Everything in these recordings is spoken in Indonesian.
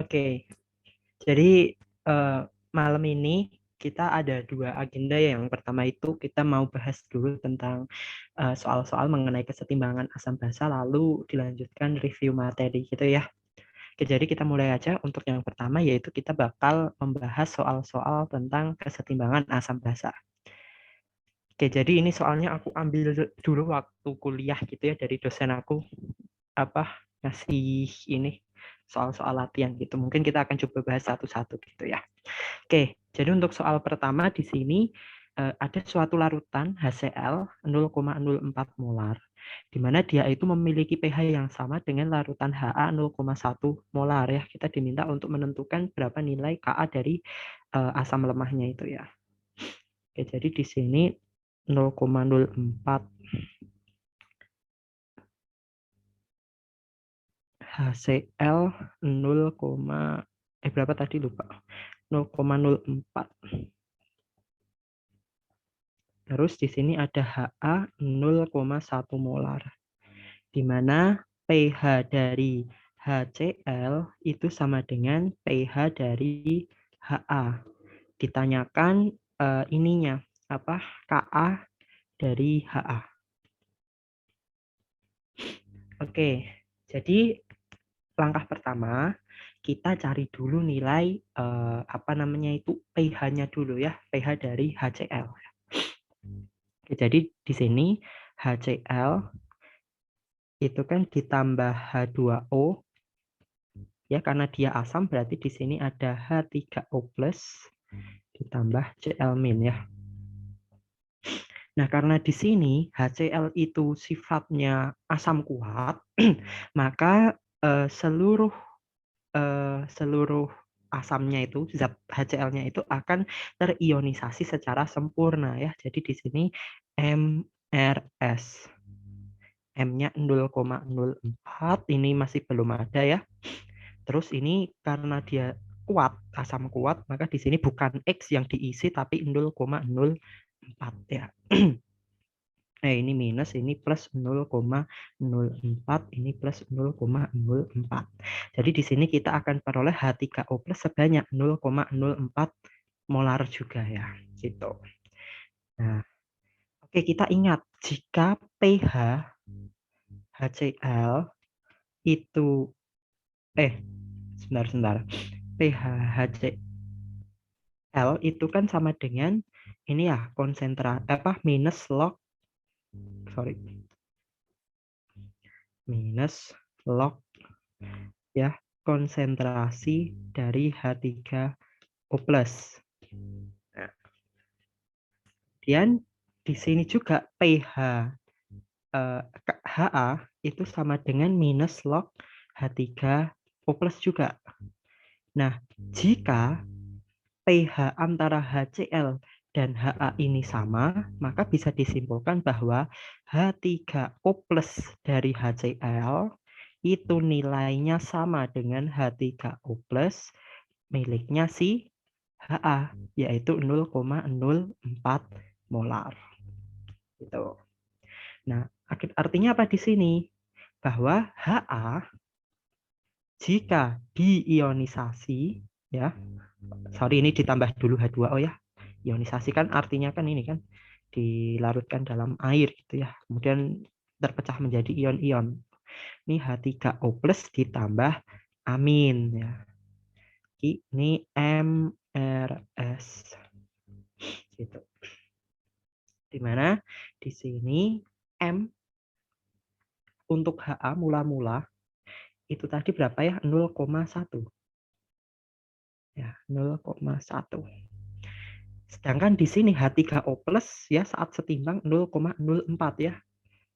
Oke, jadi malam ini kita ada dua agenda. Yang pertama itu kita mau bahas dulu tentang soal-soal mengenai kesetimbangan asam basa, lalu dilanjutkan review materi gitu ya. Oke, jadi kita mulai aja untuk yang pertama, yaitu kita bakal membahas soal-soal tentang kesetimbangan asam basa. Oke, jadi ini soalnya aku ambil dulu waktu kuliah gitu ya dari dosen aku, ngasih ini soal-soal latihan gitu. Mungkin kita akan coba bahas satu-satu gitu ya. Oke, jadi untuk soal pertama di sini ada suatu larutan HCl 0,04 molar, di mana dia itu memiliki pH yang sama dengan larutan Ha 0,1 molar ya. Kita diminta untuk menentukan berapa nilai Ka dari asam lemahnya itu ya. Oke, jadi di sini 0,04 HCl 0, berapa tadi lupa. 0,04. Terus di sini ada Ha 0,1 molar, di mana pH dari HCl itu sama dengan pH dari Ha. Ditanyakan ininya Ka dari Ha. Oke, jadi langkah pertama kita cari dulu nilai pH-nya dulu ya, pH dari HCl. Oke, jadi di sini HCl itu kan ditambah H2O ya, karena dia asam berarti di sini ada H3O+ ditambah Cl- ya. Nah, karena di sini HCl itu sifatnya asam kuat, maka seluruh asamnya itu, zat HCl-nya itu akan terionisasi secara sempurna ya. Jadi di sini MRS. M-nya 0,04, ini masih belum ada ya. Terus ini karena dia kuat, asam kuat, maka di sini bukan X yang diisi tapi 0,04 ya. Ini minus, ini plus 0,04, ini plus 0,04. Jadi di sini kita akan peroleh H3O+ sebanyak 0,04 molar juga ya, gitu. Nah, oke, kita ingat jika pH HCl itu sebentar. pH HCl itu kan sama dengan ini ya, minus log ya, konsentrasi dari H3O+. Nah, kemudian di sini juga pH Ha itu sama dengan minus log H3O+ juga. Nah, jika pH antara HCl dan Ha ini sama, maka bisa disimpulkan bahwa H3O+ dari HCl itu nilainya sama dengan H3O+ miliknya si Ha, yaitu 0,04 molar. Gitu. Nah, artinya apa di sini? Bahwa Ha jika diionisasi ya, ini ditambah dulu H2O ya. Ionisasi kan artinya kan ini kan dilarutkan dalam air gitu ya. Kemudian terpecah menjadi ion-ion. Ini H3O+ ditambah amin ya. Ini MRS. Gitu. Dimana di sini M untuk Ha mula-mula itu tadi berapa ya? 0,1. Ya, 0,1. Sedangkan di sini H3O+ ya saat setimbang 0,04 ya.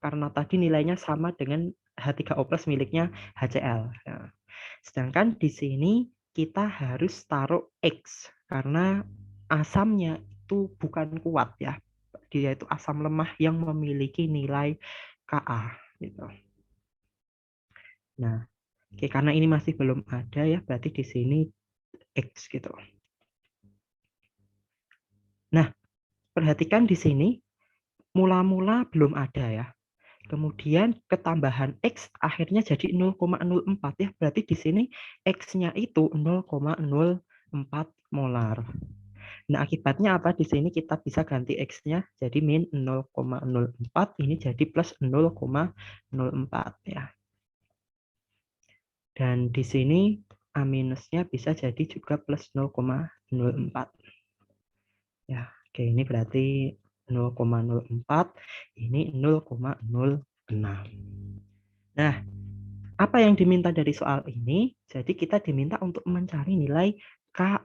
Karena tadi nilainya sama dengan H3O+ miliknya HCl. Nah, sedangkan di sini kita harus taruh X karena asamnya itu bukan kuat ya. Dia itu asam lemah yang memiliki nilai Ka gitu. Nah, karena ini masih belum ada ya, berarti di sini X gitu. Nah, perhatikan di sini mula-mula belum ada ya. Kemudian ketambahan X akhirnya jadi 0,04 ya. Berarti di sini X-nya itu 0,04 molar. Nah, akibatnya apa? Di sini kita bisa ganti X-nya jadi min 0,04, ini jadi plus 0,04 ya. Dan di sini A minusnya bisa jadi juga plus 0,04. Ya, oke, ini berarti 0,04, ini 0,06. Nah, apa yang diminta dari soal ini? Jadi kita diminta untuk mencari nilai Ka.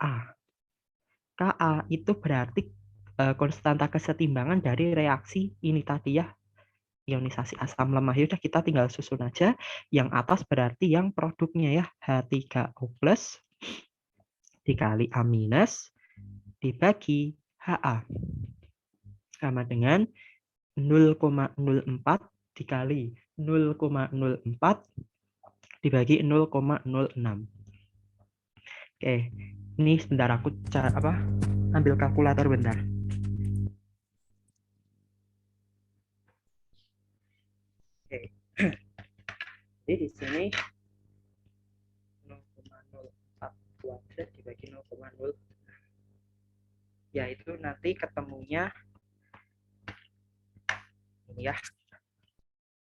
Ka itu berarti konstanta kesetimbangan dari reaksi ini tadi ya, ionisasi asam lemah. Ya udah, kita tinggal susun aja. Yang atas berarti yang produknya ya, H3O+ dikali A- dibagi Ha sama dengan 0,04 dikali 0,04 dibagi 0,06. Oke, ini sebentar aku ambil kalkulator bentar. Oke. Jadi di sini 0,04 kuadrat dibagi 0,0, yaitu nanti ketemunya ini ya,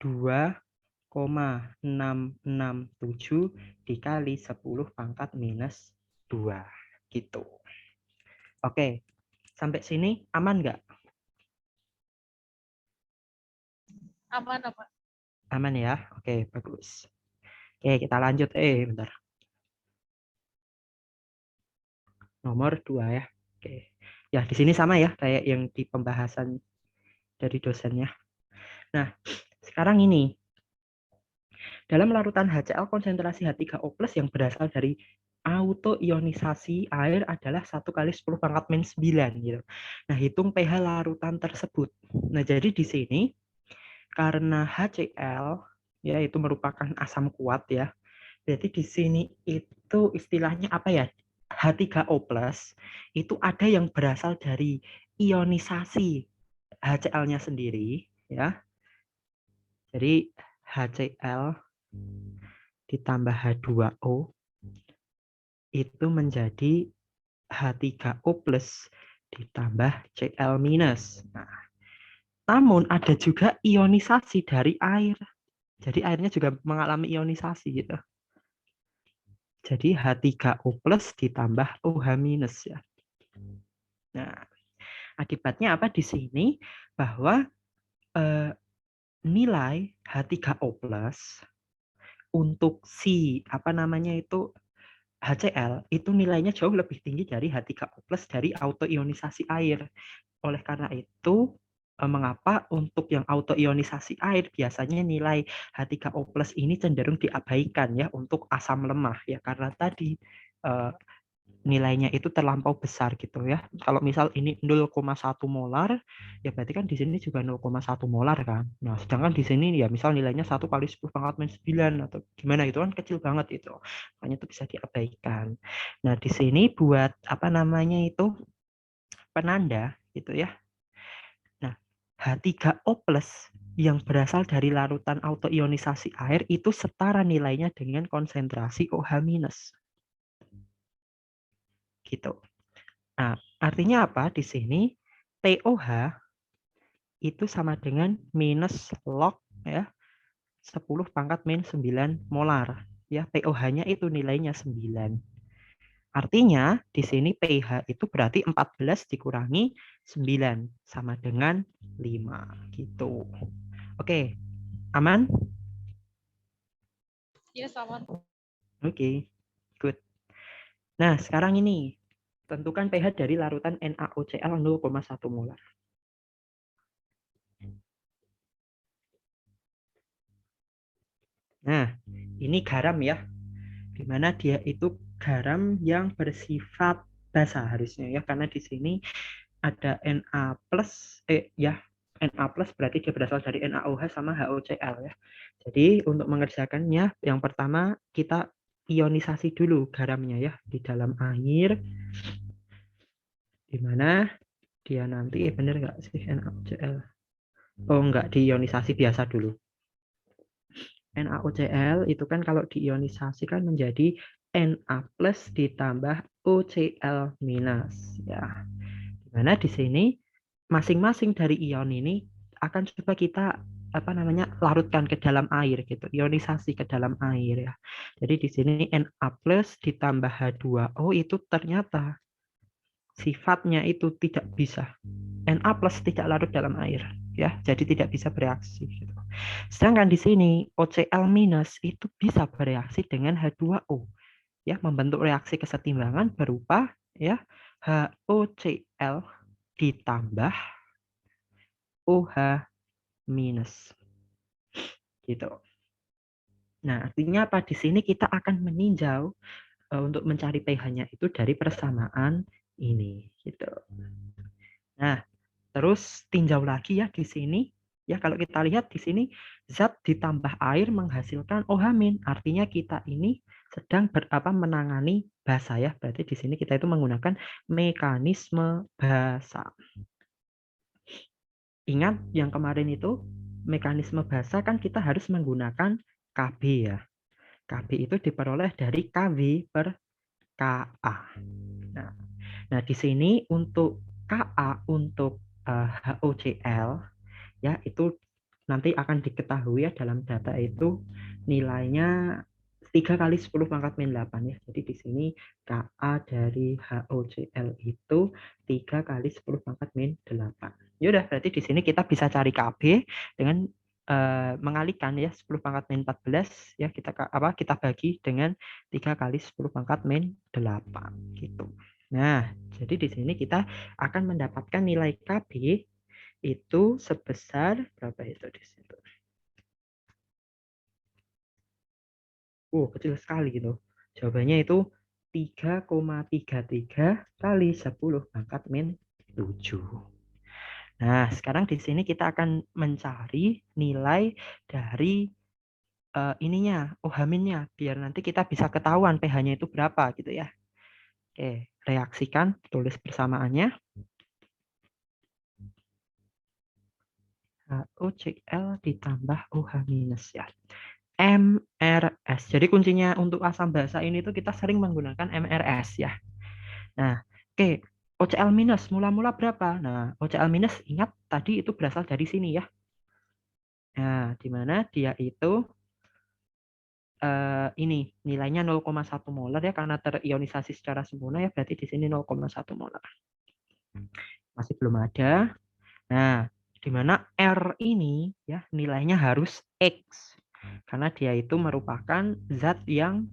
2,667 dikali 10 pangkat minus 2 gitu. Oke, sampai sini aman nggak? Aman, aman. Aman ya? Oke, bagus. Oke, kita lanjut. Bentar. Nomor 2 ya. Oke. Ya, di sini sama ya, kayak yang di pembahasan dari dosennya. Nah, sekarang ini. Dalam larutan HCl, konsentrasi H3O+ yang berasal dari autoionisasi air adalah 1 kali 10 pangkat min 9 gitu. Nah, hitung pH larutan tersebut. Nah, jadi di sini karena HCl ya itu merupakan asam kuat ya. Jadi di sini itu istilahnya apa ya? H3O+ itu ada yang berasal dari ionisasi HCl-nya sendiri ya. Jadi HCl ditambah H2O itu menjadi H3O+ ditambah Cl-. Nah, namun ada juga ionisasi dari air. Jadi airnya juga mengalami ionisasi gitu. Jadi H3O+ ditambah OH- ya. Nah, akibatnya apa di sini? Bahwa nilai H3O+ untuk si HCl itu nilainya jauh lebih tinggi dari H3O+ dari autoionisasi air. Oleh karena itu, mengapa untuk yang autoionisasi air biasanya nilai H3O+ ini cenderung diabaikan ya untuk asam lemah ya, karena tadi nilainya itu terlampau besar gitu ya. Kalau misal ini 0,1 molar, ya berarti kan di sini juga 0,1 molar kan. Nah, sedangkan di sini ya misal nilainya 1 kali 10 pangkat min 9 atau gimana, itu kan kecil banget itu. Makanya itu bisa diabaikan. Nah, di sini buat penanda gitu ya. Nah, H3O+ yang berasal dari larutan autoionisasi air itu setara nilainya dengan konsentrasi OH-. Gitu. Nah, artinya apa di sini? TOH itu sama dengan minus log ya 10 pangkat min 9 molar. Ya, TOH-nya itu nilainya 9. Artinya di sini pH itu berarti 14 dikurangi 9 sama dengan 5 gitu. Oke, aman? Yes, aman. Oke, good. Nah, sekarang ini tentukan pH dari larutan NaOCl 0,1 molar. Nah, ini garam ya, di mana dia itu garam yang bersifat basa harusnya ya, karena di sini ada Na+, Na+ berarti dia berasal dari NaOH sama HOCl ya. Jadi untuk mengerjakannya, yang pertama kita ionisasi dulu garamnya ya di dalam air, di mana dia nanti bener nggak sih NaOCl? Oh, enggak, diionisasi biasa dulu. NaOCl itu kan kalau diionisasi kan menjadi Na plus ditambah OCl minus ya. Dimana di sini masing-masing dari ion ini akan coba kita larutkan ke dalam air gitu, ionisasi ke dalam air ya. Jadi di sini Na plus ditambah H2O itu ternyata sifatnya itu tidak bisa. Na plus tidak larut dalam air ya, jadi tidak bisa bereaksi gitu. Sedangkan di sini OCl minus itu bisa bereaksi dengan H2O ya, membentuk reaksi kesetimbangan berupa ya HOCl ditambah OH minus gitu. Nah, artinya apa? Di sini kita akan meninjau untuk mencari pH-nya itu dari persamaan ini gitu. Nah, terus tinjau lagi ya di sini. Ya, kalau kita lihat di sini zat ditambah air menghasilkan OH-. Artinya kita ini sedang menangani basa ya. Berarti di sini kita itu menggunakan mekanisme basa. Ingat yang kemarin itu mekanisme basa kan kita harus menggunakan Kb ya. Kb itu diperoleh dari Kv per Ka. Nah, di sini untuk Ka untuk HOCl ya itu nanti akan diketahui ya dalam data itu nilainya 3 kali 10 pangkat min 8 ya. Jadi di sini Ka dari HOCl itu 3 kali 10 pangkat min 8. Ya udah, berarti di sini kita bisa cari Kb dengan mengalihkan ya 10 pangkat min 14 ya kita bagi dengan 3 kali 10 pangkat min 8 gitu. Nah, jadi di sini kita akan mendapatkan nilai Kb itu sebesar berapa itu di situ? Kecil sekali gitu. Jawabannya itu 3,33 kali 10 pangkat min 7. Nah, sekarang di sini kita akan mencari nilai dari ininya, OH-nya, biar nanti kita bisa ketahuan pH-nya itu berapa gitu ya. Oke, reaksikan, tulis persamaannya. HOCl ditambah OH- ya. MRS. Jadi kuncinya untuk asam basa ini tuh kita sering menggunakan MRS ya. Nah, oke, OCl minus mula-mula berapa? Nah, OCl minus ingat tadi itu berasal dari sini ya. Nah, di mana dia itu ini nilainya 0,1 molar ya karena terionisasi secara sempurna ya, berarti di sini 0,1 molar. Masih belum ada. Nah, di mana R ini ya nilainya harus X karena dia itu merupakan zat yang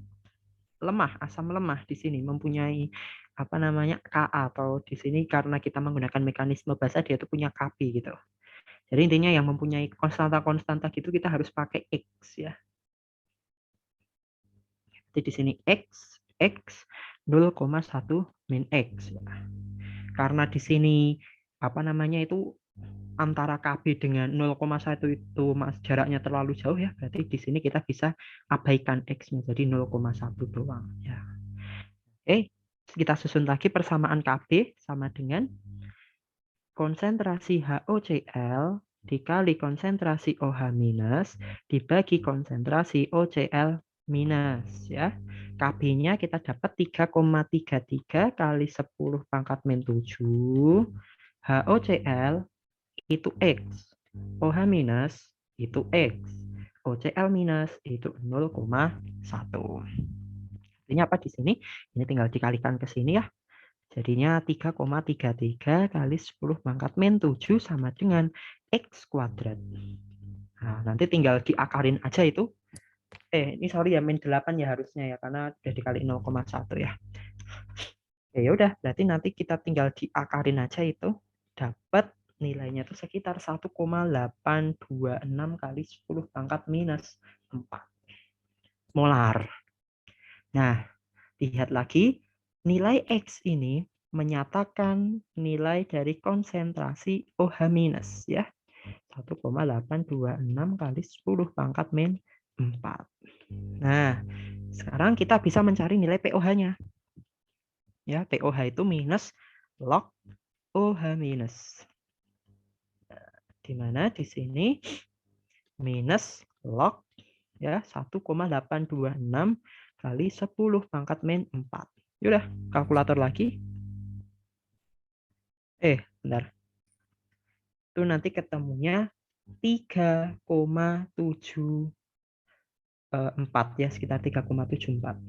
lemah, asam lemah di sini mempunyai Ka, atau di sini karena kita menggunakan mekanisme basa dia itu punya Kb gitu. Jadi intinya yang mempunyai konstanta-konstanta gitu kita harus pakai X ya. Jadi di sini X 0,1 min X ya. Karena di sini itu antara Kb dengan 0,1 itu jaraknya terlalu jauh ya, berarti di sini kita bisa abaikan X-nya jadi 0,1 doang ya. Oke, kita susun lagi persamaan Kb sama dengan konsentrasi HOCl dikali konsentrasi OH- dibagi konsentrasi OCl minus ya. Kb-nya kita dapat 3,33 kali 10 pangkat min 7. HOCl itu X. OH- itu X. OCl minus itu 0,1. Artinya apa di sini? Ini tinggal dikalikan ke sini ya. Jadinya 3,33 kali 10 pangkat min 7 sama dengan X kuadrat. Nah, nanti tinggal diakarin aja itu. Ini sorry ya, min 8 ya harusnya ya, karena udah dikali 0,1 ya. Ya udah, berarti nanti kita tinggal diakarin aja itu. Dapat nilainya itu sekitar 1,826 kali 10 pangkat minus 4 molar. Nah, lihat lagi, nilai X ini menyatakan nilai dari konsentrasi OH- ya. 1,826 kali 10 pangkat min 4. Nah, sekarang kita bisa mencari nilai pOH-nya. Ya, pOH itu minus log OH-. Di mana di sini minus log ya 1,826 kali 10 pangkat min 4. Yaudah, kalkulator lagi. Bentar. Itu nanti ketemunya 3,74 ya, sekitar 3,74.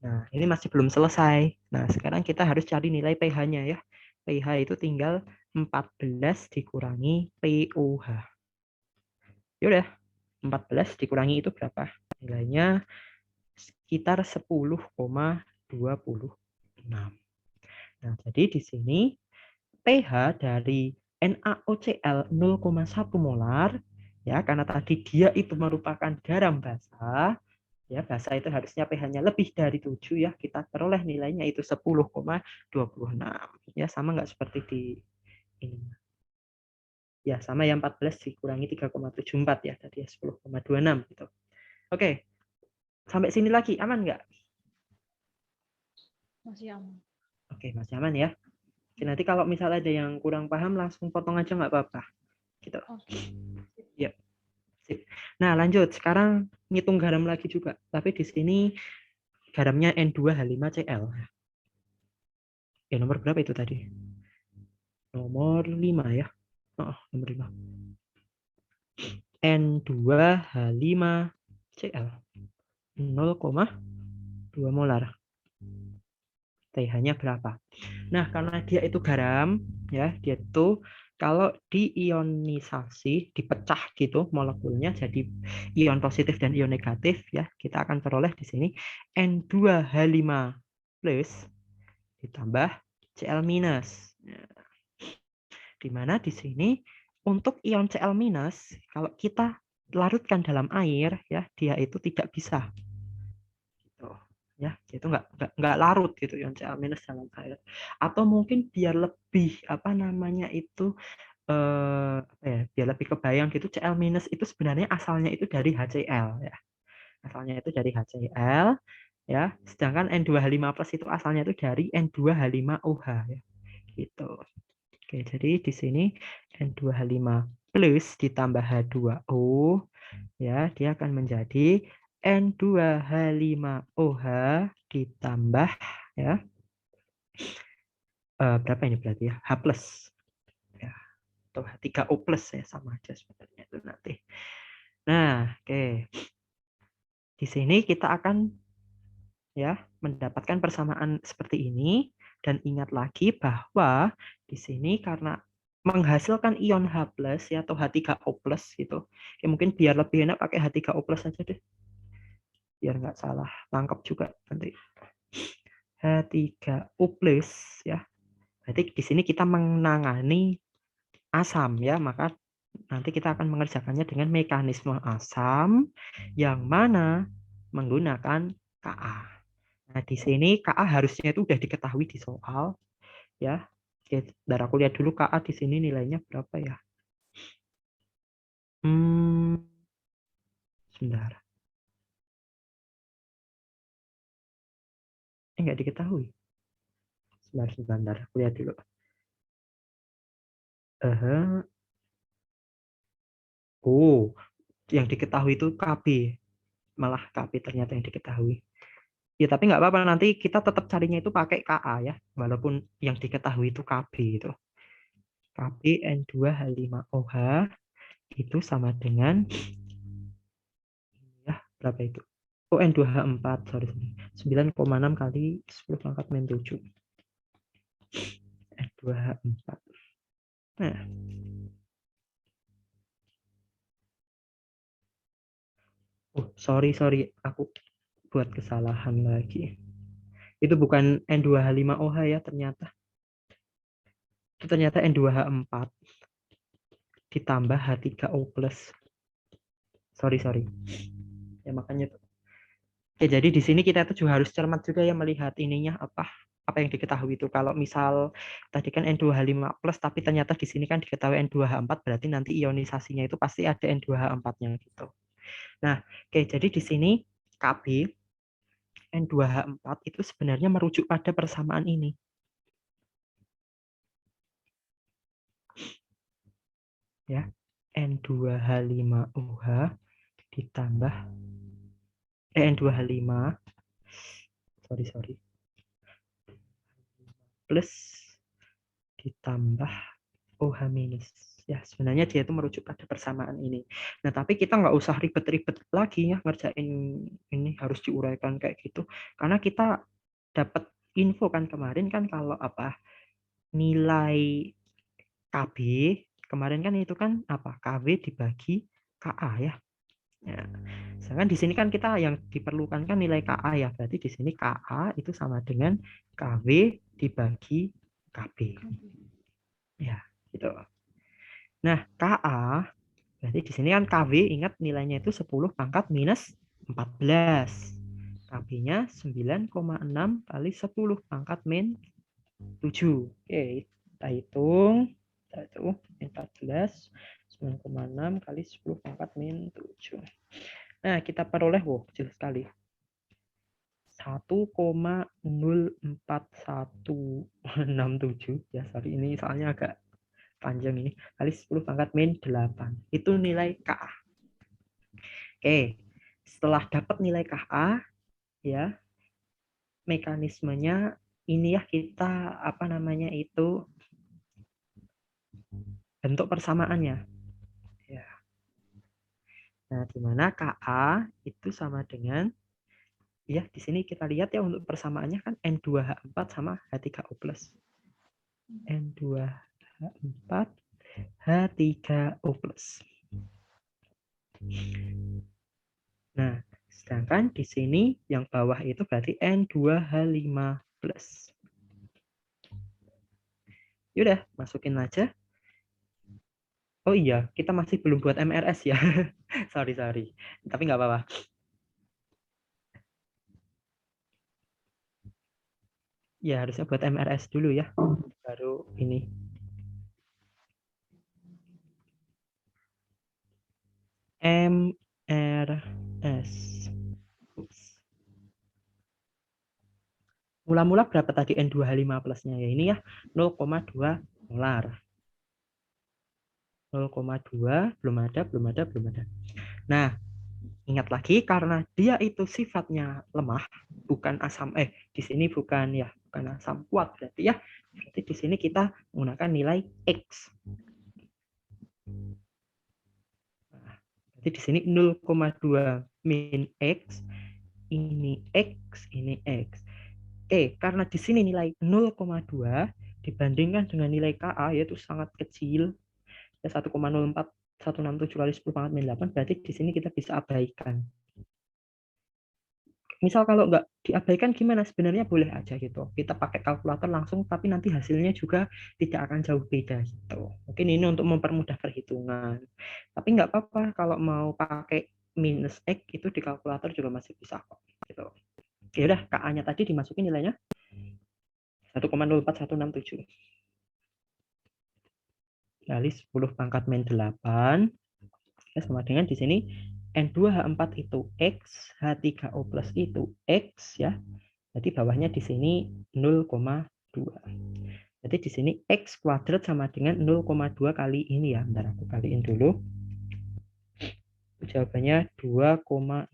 Nah, ini masih belum selesai. Nah, sekarang kita harus cari nilai pH-nya ya. pH itu tinggal 14 dikurangi POH. Yaudah, 14 dikurangi itu berapa? Nilainya sekitar 10,26. Nah, jadi di sini pH dari NaOCl 0,1 molar ya, karena tadi dia itu merupakan garam basa. Ya, basa itu harusnya pH-nya lebih dari 7 ya, kita peroleh nilainya itu 10,26. Ya, sama nggak seperti di ini. Ya, sama yang 14 dikurangi 3,74 ya, tadi ya 10,26 gitu. Oke, sampai sini lagi aman nggak? Masih aman. Oke, masih aman ya. Oke, nanti kalau misalnya ada yang kurang paham langsung potong aja nggak apa-apa. Gitu. Oke. Ya, sip. Nah, lanjut. Sekarang ngitung garam lagi juga. Tapi di sini garamnya N2H5Cl. Ya, nomor berapa itu tadi? Nomor 5 ya. Oh, nomor 5. N2H5Cl 0,2 molar. pH-nya berapa? Nah, karena dia itu garam, ya, dia itu kalau diionisasi, dipecah gitu molekulnya jadi ion positif dan ion negatif, ya, kita akan peroleh di sini N2H5 plus ditambah Cl minus. Di mana di sini untuk ion Cl minus, kalau kita larutkan dalam air, ya, dia itu tidak bisa. Gitu. Ya, itu nggak larut gitu ion Cl minus dalam air. Atau mungkin biar lebih apa namanya itu biar lebih kebayang gitu, Cl minus itu sebenarnya asalnya itu dari HCl ya. Asalnya itu dari HCl ya, sedangkan N2H5 plus itu asalnya itu dari N2H5OH ya. Gitu. Oke, jadi di sini N2H5 plus ditambah H2O ya, dia akan menjadi N2H5OH ditambah ya berapa ini berarti ya? H plus ya, atau H3O plus ya, sama aja sebenarnya itu nanti. Nah, oke. Di sini kita akan ya mendapatkan persamaan seperti ini, dan ingat lagi bahwa di sini karena menghasilkan ion H+ ya, atau H3O+ gitu. Ya, mungkin biar lebih enak pakai H3O+ aja deh. Biar nggak salah tangkap juga nanti. H3O+ ya. Berarti di sini kita menangani asam ya, maka nanti kita akan mengerjakannya dengan mekanisme asam yang mana menggunakan Ka. Nah, di sini Ka harusnya itu udah diketahui di soal ya. Oke, bentar aku lihat dulu Ka di sini nilainya berapa ya. Sebentar. Nggak diketahui. Sebentar, aku lihat dulu. Oh, yang diketahui itu Kb. Malah Kb ternyata yang diketahui. Ya, tapi nggak apa-apa, nanti kita tetap carinya itu pakai Ka ya, walaupun yang diketahui itu Kb itu. Kb N2H5OH itu sama dengan ya berapa itu? Oh, N2H4, sorry. 9,6 kali 10 pangkat min 7. N2H4. Nah, oh, sorry, aku buat kesalahan lagi. Itu bukan N2H5OH ya ternyata. Itu ternyata N2H4 ditambah H3O+. Sorry. Ya, makanya tuh. Oke, jadi di sini kita tuh juga harus cermat juga ya melihat ininya apa yang diketahui itu. Kalau misal tadi kan N2H5 plus, tapi ternyata di sini kan diketahui N2H4, berarti nanti ionisasinya itu pasti ada N2H4-nya gitu. Nah, oke, jadi di sini Kb N2H4 itu sebenarnya merujuk pada persamaan ini. ya. N2H5OH ditambah N2H5 sorry plus ditambah OH minus. Ya, sebenarnya dia itu merujuk pada persamaan ini. Nah, tapi kita nggak usah ribet-ribet lagi ya ngerjain ini harus diuraikan kayak gitu. Karena kita dapat info kan kemarin kan kalau apa nilai KB kemarin kan itu kan apa KW dibagi KA ya. Ya. Sedangkan di sini kan kita yang diperlukan kan nilai KA ya. Berarti di sini KA itu sama dengan KW dibagi KB. Ya, gitu. Nah, KA berarti di sini kan KW ingat nilainya itu 10 pangkat minus 14. KB-nya 9,6 kali 10 pangkat min 7. Oke, kita hitung. Itu 14 9,6 kali 10 pangkat min 7. Nah, kita peroleh kecil sekali. 1,04167 ya, sorry ini soalnya agak panjang ini kali 10 pangkat min 8 itu nilai KA. Oke, setelah dapat nilai KA ya mekanismenya ini ya kita apa namanya itu bentuk persamaannya ya. Nah, di mana KA itu sama dengan ya di sini kita lihat ya untuk persamaannya kan N2H4 sama H3O+. N2H4 H3O+. Nah, sedangkan di sini yang bawah itu berarti N2H5+. Yaudah, masukin aja. Oh iya, kita masih belum buat MRS ya. sorry. Tapi nggak apa-apa. Ya, harusnya buat MRS dulu ya. Baru ini. MRS. Mula-mula berapa tadi N2H5 plusnya ya? Ini ya 0,2 molar. 0,2 belum ada. Nah, ingat lagi karena dia itu sifatnya lemah, bukan asam di sini bukan asam kuat berarti ya. Berarti di sini kita menggunakan nilai X. Nah, berarti di sini 0,2 min X, ini X, ini X. Karena di sini nilai 0,2 dibandingkan dengan nilai KA yaitu sangat kecil, ya 1,04167 kali 10 pangkat min 8, berarti di sini kita bisa abaikan. Misal kalau nggak diabaikan gimana? Sebenarnya boleh aja gitu. Kita pakai kalkulator langsung, tapi nanti hasilnya juga tidak akan jauh beda gitu. Mungkin ini untuk mempermudah perhitungan. Tapi nggak apa-apa kalau mau pakai minus X itu di kalkulator juga masih bisa kok. Gitu. Ya udah, KA-nya tadi dimasukin nilainya 1,04167 kali 10 pangkat min 8 ya, sama dengan di sini N2H4 itu X, H3O plus itu X ya. Jadi bawahnya di sini 0,2. Jadi di sini X kuadrat sama dengan 0,2 kali ini ya. Bentar aku kaliin dulu. Jawabannya 2,0833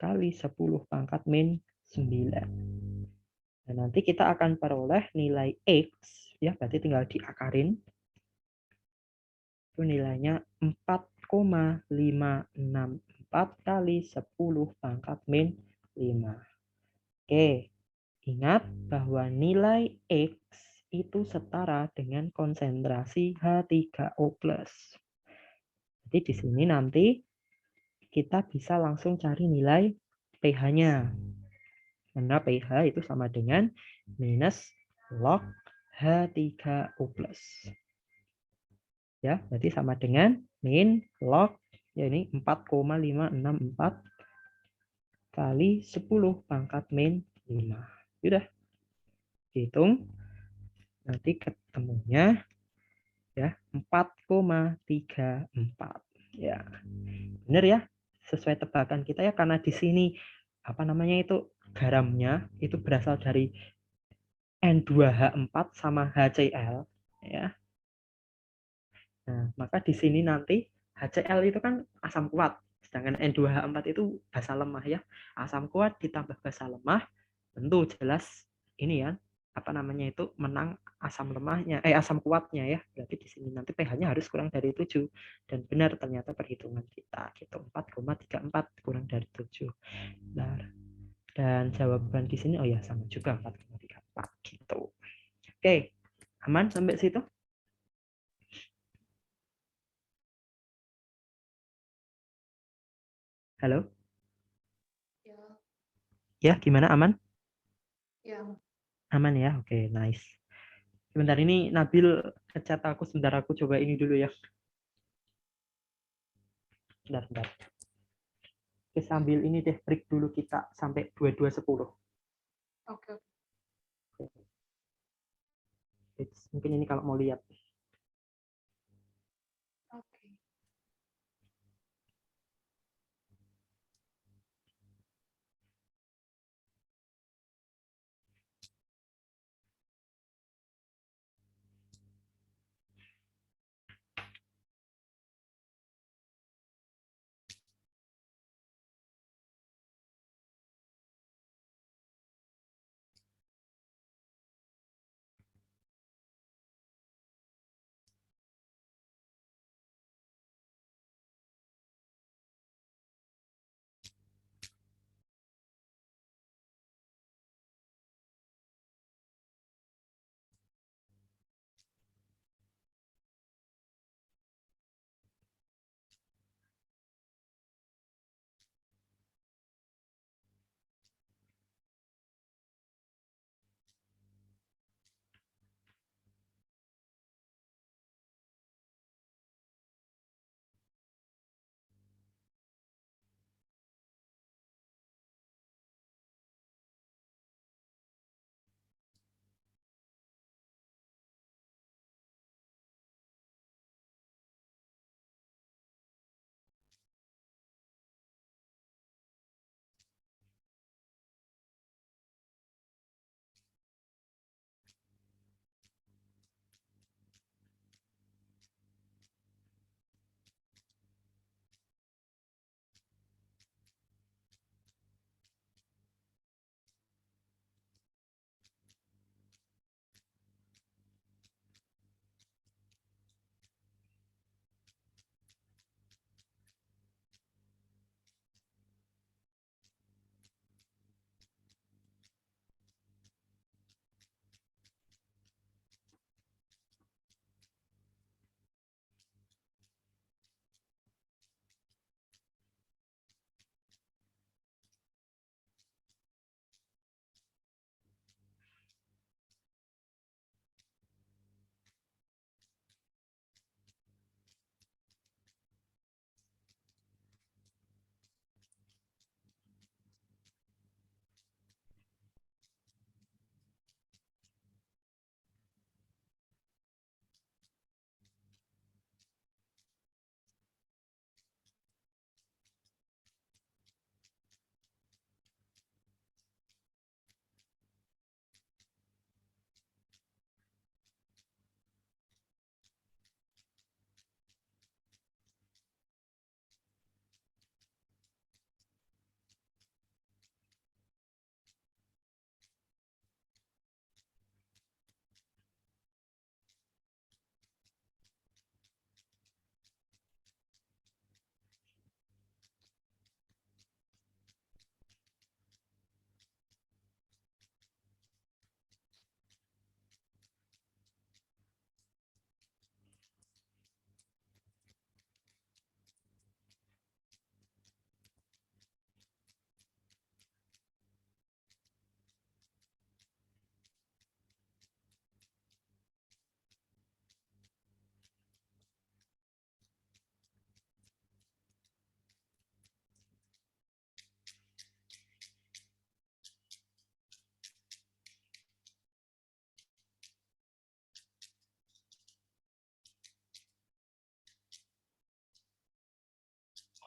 kali 10 pangkat min 9. Nah, nanti kita akan peroleh nilai X ya, berarti tinggal diakarin. Itu nilainya 4,564 kali 10 pangkat min 5. Oke, ingat bahwa nilai X itu setara dengan konsentrasi H3O+. Jadi di sini nanti kita bisa langsung cari nilai pH-nya. Karena pH itu sama dengan minus log H3O+. Ya, berarti sama dengan min log ya ini 4,564 kali 10 pangkat min 5. Sudah. Hitung. Nanti ketemunya ya 4,34. Ya. Benar ya? Sesuai tebakan kita ya karena di sini apa namanya itu garamnya itu berasal dari N2H4 sama HCl ya. Nah, maka di sini nanti HCl itu kan asam kuat, sedangkan N2H4 itu basa lemah ya. Asam kuat ditambah basa lemah, tentu jelas ini ya, apa namanya itu menang asam lemahnya, asam kuatnya ya. Berarti di sini nanti pH-nya harus kurang dari 7. Dan benar ternyata perhitungan kita gitu, 4,34 kurang dari 7. Nah, dan jawaban di sini oh ya sama juga 4,34 gitu. Oke, aman sampai situ? Halo? Ya, Ya, gimana aman? ya. Aman ya? Oke, nice. Sebentar ini Nabil ngechat aku, sebentar aku coba ini dulu ya. Bentar, bentar. Oke, sambil ini deh break dulu kita sampai 22.10. Oke, Mungkin ini kalau mau lihat. oke.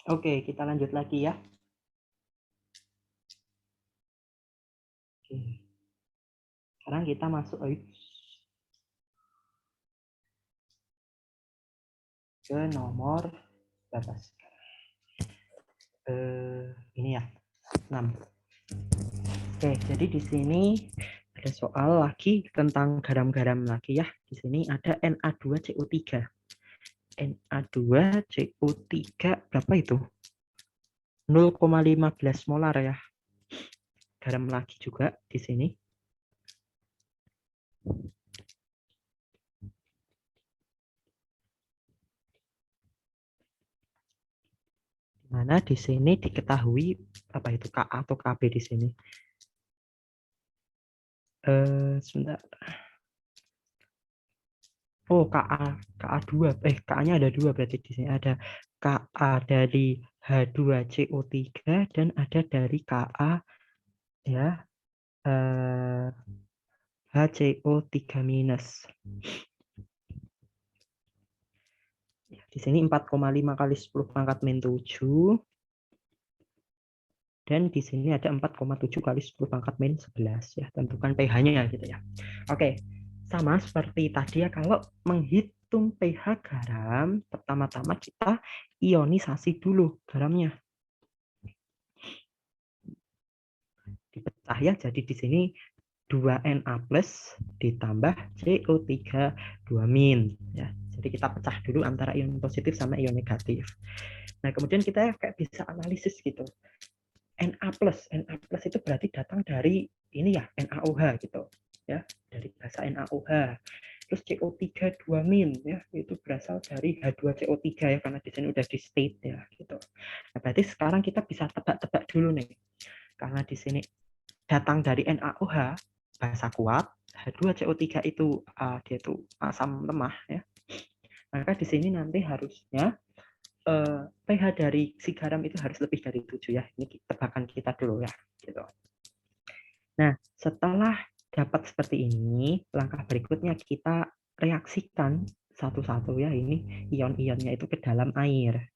Oke, kita lanjut lagi ya. Oke. Sekarang kita masuk. ke nomor berapa sekarang? Ini ya, 6. Oke, jadi di sini ada soal lagi tentang garam-garam lagi ya. Di sini ada Na2CO3. Na2CO3 berapa itu? 0,15 molar ya. Garam lagi juga di sini. Mana di sini diketahui apa itu Ka atau Kb di sini. Sebentar. Oh, Ka2. Ka-nya ada 2 berarti di sini ada Ka dari H2CO3 dan ada dari Ka ya HCO3 minus. Di sini 4,5 kali 10 pangkat min 7. Dan di sini ada 4,7 kali 10 pangkat min 11 ya. Tentukan pH-nya gitu ya. Oke, sama seperti tadi ya, kalau menghitung pH garam, pertama-tama kita ionisasi dulu garamnya. Dipecah ya, jadi di sini 2Na plus ditambah CO3 2 min ya. Jadi kita pecah dulu antara ion positif sama ion negatif. Nah, kemudian kita kayak bisa analisis gitu. Na plus itu berarti datang dari ini ya, NaOH gitu ya, dari bahasa NaOH. Terus CO3 2 min ya, itu berasal dari H2CO3 ya, karena di sini udah di state ya gitu. Nah, berarti sekarang kita bisa tebak-tebak dulu nih. Karena di sini datang dari NaOH, bahasa kuat, H2CO3 itu dia itu asam lemah ya. Maka di sini nanti harusnya pH dari si garam itu harus lebih dari 7 ya. Ini tebakan kita dulu ya. Gitu. Nah, setelah dapat seperti ini, langkah berikutnya kita reaksikan satu-satu ya, ini ion-ionnya itu ke dalam air.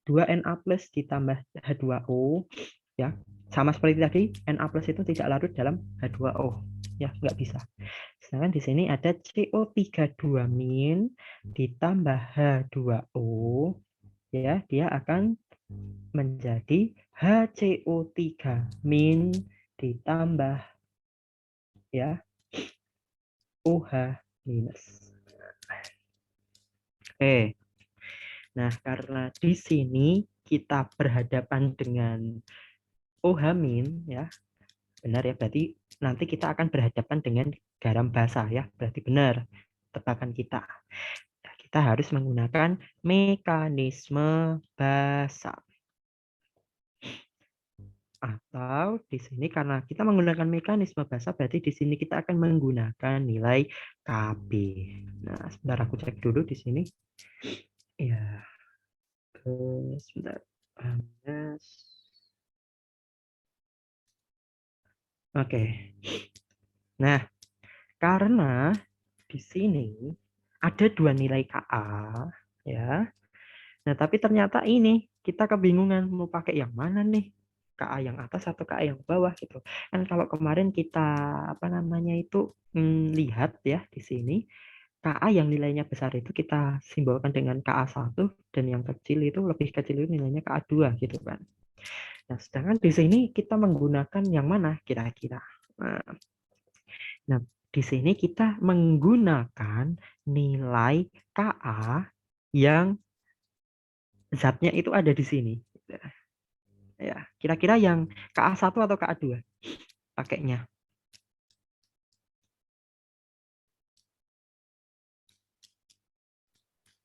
2Na plus ditambah H2O ya, sama seperti tadi, Na plus itu tidak larut dalam H2O ya, nggak bisa. Sedangkan di sini ada CO3 2 min ditambah H2O ya, dia akan menjadi HCO3 min ditambah ya OH minus. Oke. Nah, karena di sini kita berhadapan dengan OH min ya. Benar ya, berarti nanti kita akan berhadapan dengan garam basah ya. Berarti benar tebakan kita. Nah, kita harus menggunakan mekanisme basah. Atau di sini karena kita menggunakan mekanisme basah, berarti di sini kita akan menggunakan nilai Kb. Nah, sebentar aku cek dulu di sini. Ya, sebentar. Oke. Nah, karena di sini ada 2 nilai Ka ya. Nah, tapi ternyata ini kita kebingungan mau pakai yang mana nih? Ka yang atas atau Ka yang bawah gitu. Kan kalau kemarin kita lihat ya di sini Ka yang nilainya besar itu kita simbolkan dengan Ka1 dan yang kecil itu lebih kecil itu nilainya Ka2 gitu kan. Nah, sedangkan di sini kita menggunakan yang mana kira-kira? Nah, di sini kita menggunakan nilai Ka yang zatnya itu ada di sini. Ya, kira-kira yang Ka1 atau Ka2 pakainya?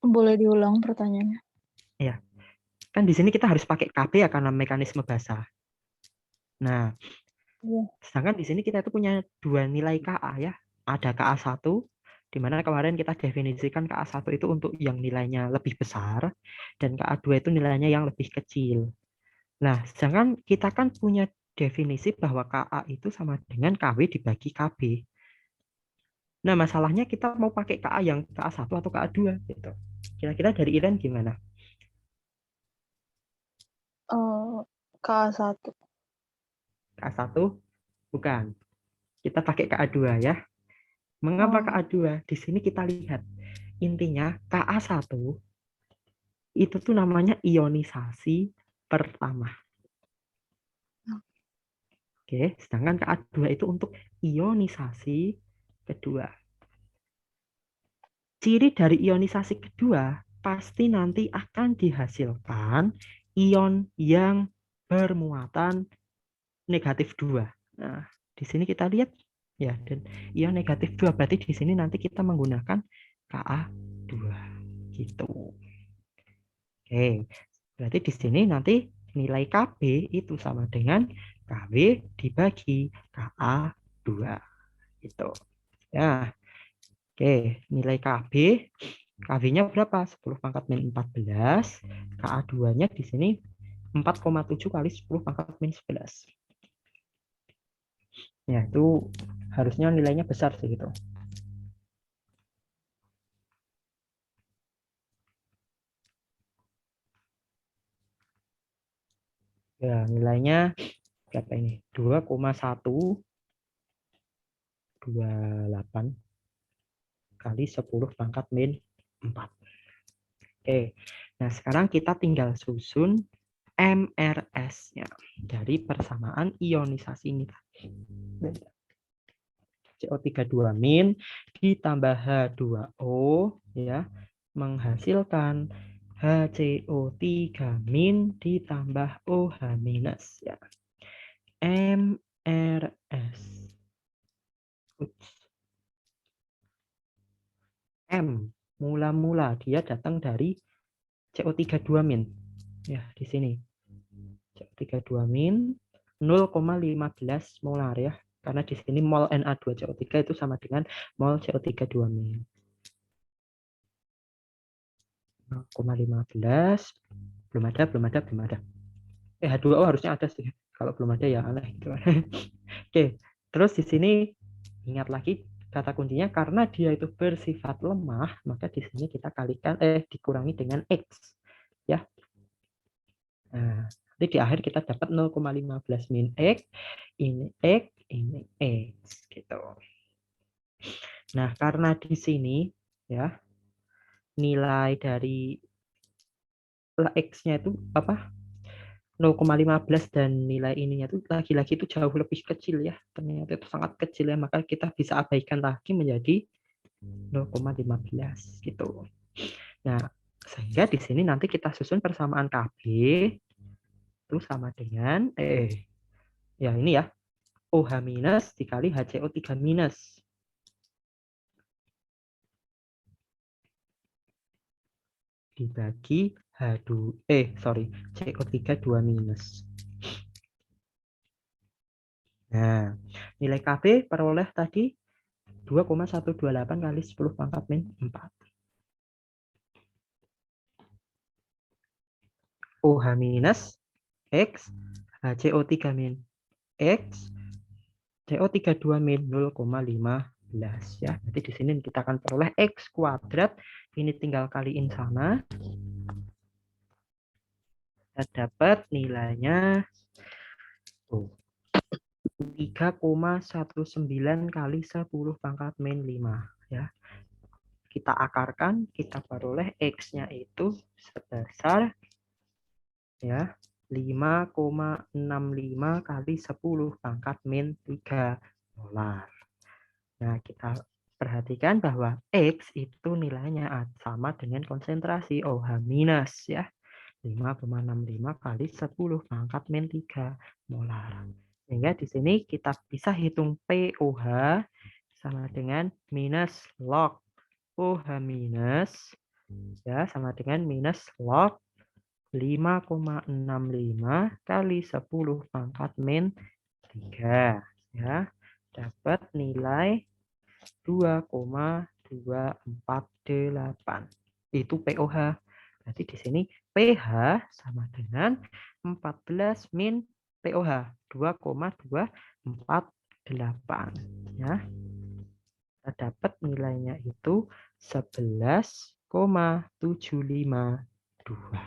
Boleh diulang pertanyaannya? Ya, kan di sini kita harus pakai Kb ya karena mekanisme basah. Nah, sedangkan di sini kita itu punya 2 nilai Ka ya. Ada Ka1 di mana kemarin kita definisikan Ka1 itu untuk yang nilainya lebih besar dan Ka2 itu nilainya yang lebih kecil. Nah, sedangkan kita kan punya definisi bahwa Ka itu sama dengan Kw dibagi Kb. Nah, masalahnya kita mau pakai Ka yang Ka1 atau Ka2 gitu. Kira-kira dari Iren gimana? K1. Ka1 bukan. Kita pakai Ka2 ya. Mengapa Ka2? Di sini kita lihat. Intinya Ka1 Itu tuh namanya ionisasi pertama. Oke, sedangkan Ka2 itu untuk ionisasi kedua. Ciri dari ionisasi kedua pasti nanti akan dihasilkan ion yang bermuatan negatif 2. Nah, di sini kita lihat ya, dan ion negatif 2 berarti di sini nanti kita menggunakan Ka2 gitu. Oke, berarti di sini nanti nilai Kb itu sama dengan Kb dibagi Ka2 gitu. Ya. Oke, nilai Kb, Kb-nya berapa? 10 pangkat min 14, Ka2-nya di sini 4,7 kali 10 pangkat min 11. Ya, itu harusnya nilainya besar sih gitu. Ya, nilainya berapa ini? 2,128 kali 10 pangkat min 4. Oke, nah sekarang kita tinggal susun MRS-nya dari persamaan ionisasi ini. CO3 2- ditambah H2O ya menghasilkan HCO3- ditambah OH- ya. MRS. M mula-mula dia datang dari CO3 2- ya di sini. CO3 2- 0,15 molar ya. Karena di sini mol Na2CO3 itu sama dengan mol CO3 2-. 0,15 belum ada. H2O harusnya ada sih. Kalau belum ada ya aneh gitu. Oke, terus di sini ingat lagi kata kuncinya karena dia itu bersifat lemah, maka di sini kita kalikan dikurangi dengan X ya. Nah, nanti di akhir kita dapat 0,15 min X, ini X gitu. Nah, karena di sini ya nilai dari X-nya itu apa? 0,15 dan nilai ininya itu lagi-lagi itu jauh lebih kecil ya. Ternyata itu sangat kecil ya, maka kita bisa abaikan lagi menjadi 0,15 gitu. Nah, sehingga di sini nanti kita susun persamaan Kb itu sama dengan ya ini ya OH- dikali HCO3- dibagi CO3 2-. Nah, nilai Kb peroleh tadi 2,128 kali 10 pangkat min 4. OH- X, HCO3- X, CO3 2- 0,15 ya. Jadi di sini kita akan peroleh X kuadrat. Ini tinggal kaliin sana. Kita dapat nilainya 3,19 kali 10 pangkat min 5 ya. Kita akarkan, kita peroleh X-nya itu sebesar ya 5,65 kali 10 pangkat min 3 molar. Nah, kita perhatikan bahwa X itu nilainya sama dengan konsentrasi OH- ya. 5,65 kali 10 pangkat min 3 molar. Sehingga di sini kita bisa hitung POH sama dengan minus log OH- ya sama dengan minus log 5,65 kali 10 pangkat min 3 ya. Dapat nilai 2,248. Itu POH. Berarti di sini pH sama dengan 14 min POH 2,248 ya. Kita dapat nilainya itu 11,752.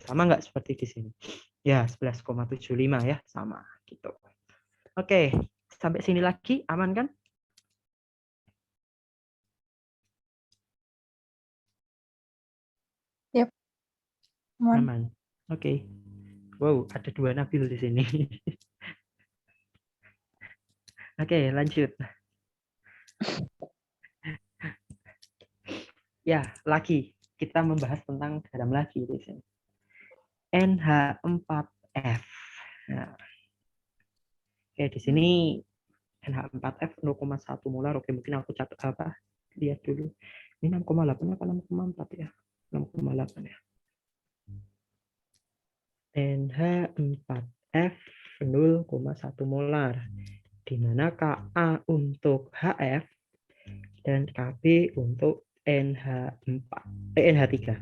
Sama nggak seperti di sini? Ya, 11,75 ya, sama gitu. Oke, sampai sini lagi aman kan? Yap. Aman. Aman. Oke. Wow, ada 2 Nabil di sini. Oke, lanjut. Ya, lagi kita membahas tentang garam lagi di sini. NH4F. Nah, oke, di sini NH4F 0,1 molar. Oke, mungkin aku catat apa? Lihat dulu. Ini 6,8 apa 6,4 ya? 6,8 ya. NH4F 0,1 molar. Di mana Ka untuk HF dan Kb untuk NH3.